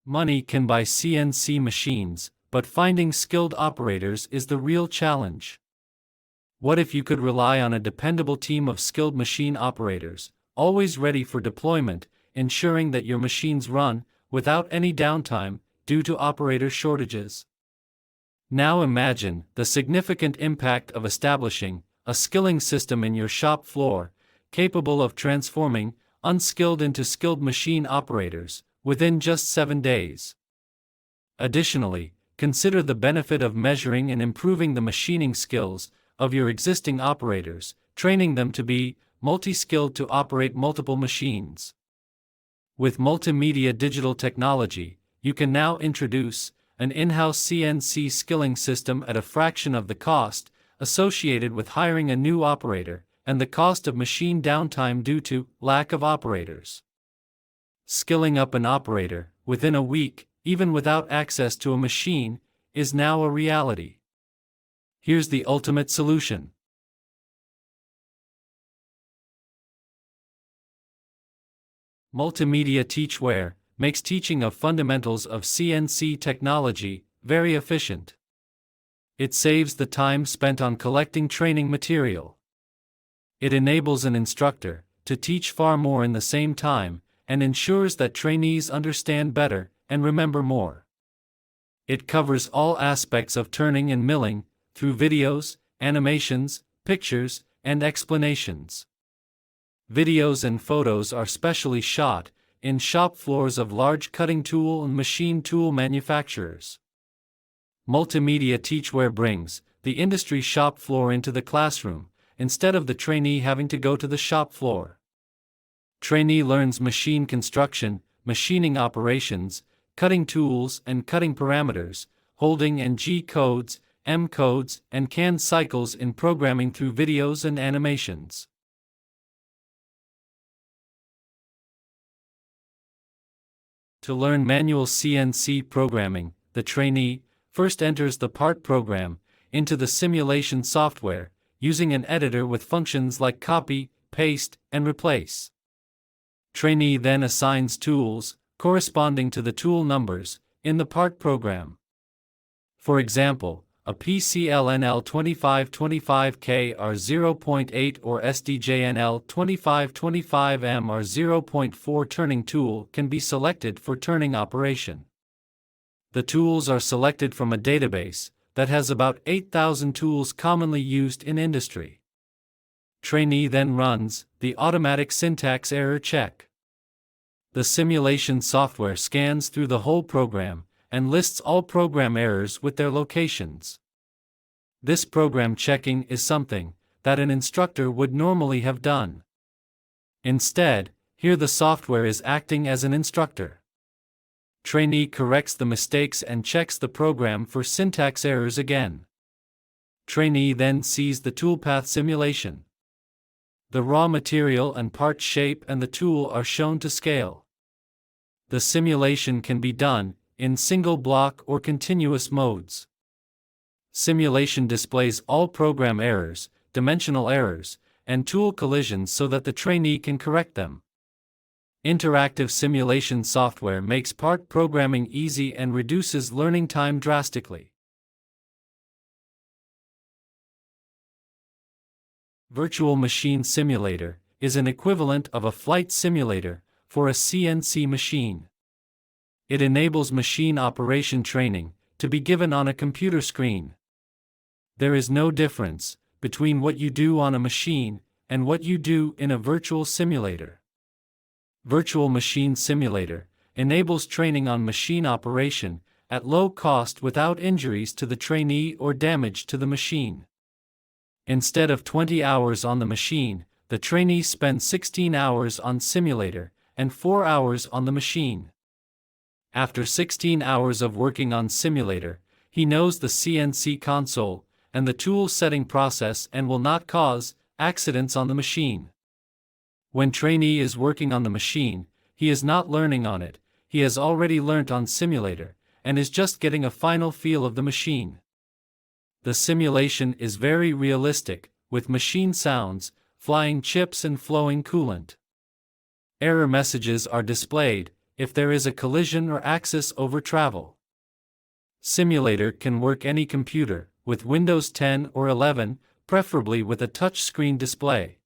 Money can buy CNC machines, but finding skilled operators is the real challenge. What if you could rely on a dependable team of skilled machine operators, always ready for deployment, ensuring that your machines run without any downtime due to operator shortages? Now imagine the significant impact of establishing a skilling system in your shop floor, capable of transforming unskilled into skilled machine operators within just 7 days. Additionally, consider the benefit of measuring and improving the machining skills of your existing operators, training them to be multi-skilled to operate multiple machines. With multimedia digital technology, you can now introduce an in-house CNC skilling system at a fraction of the cost associated with hiring a new operator and the cost of machine downtime due to lack of operators. Skilling up an operator within a week, even without access to a machine, is now a reality. Here's the ultimate solution. Multimedia teachware makes teaching of fundamentals of CNC technology very efficient. It saves the time spent on collecting training material. It enables an instructor to teach far more in the same time and ensures that trainees understand better and remember more. It covers all aspects of turning and milling through videos, animations, pictures, and explanations. Videos and photos are specially shot in shop floors of large cutting tool and machine tool manufacturers. Multimedia teachware brings the industry shop floor into the classroom, instead of the trainee having to go to the shop floor. Trainee learns machine construction, machining operations, cutting tools and cutting parameters, holding and G codes, M codes, and CAN cycles in programming through videos and animations. To learn manual CNC programming, the trainee first enters the part program into the simulation software, using an editor with functions like copy, paste, and replace. Trainee then assigns tools corresponding to the tool numbers in the part program. For example, a PCLNL 2525K R0.8 or SDJNL 2525M R0.4 turning tool can be selected for turning operation. The tools are selected from a database that has about 8,000 tools commonly used in industry. Trainee then runs the automatic syntax error check. The simulation software scans through the whole program and lists all program errors with their locations. This program checking is something that an instructor would normally have done. Instead, here the software is acting as an instructor. Trainee corrects the mistakes and checks the program for syntax errors again. Trainee then sees the toolpath simulation. The raw material and part shape and the tool are shown to scale. The simulation can be done in single block or continuous modes. Simulation displays all program errors, dimensional errors, and tool collisions so that the trainee can correct them. Interactive simulation software makes part programming easy and reduces learning time drastically. Virtual Machine Simulator is an equivalent of a flight simulator for a CNC machine. It enables machine operation training to be given on a computer screen. There is no difference between what you do on a machine and what you do in a virtual simulator. Virtual Machine Simulator enables training on machine operation at low cost without injuries to the trainee or damage to the machine. Instead of 20 hours on the machine, the trainee spends 16 hours on simulator and 4 hours on the machine. After 16 hours of working on simulator, he knows the CNC console and the tool setting process and will not cause accidents on the machine. When trainee is working on the machine, he is not learning on it, he has already learnt on simulator, and is just getting a final feel of the machine. The simulation is very realistic, with machine sounds, flying chips and flowing coolant. Error messages are displayed, if there is a collision or axis over travel. Simulator can work any computer, with Windows 10 or 11, preferably with a touch screen display.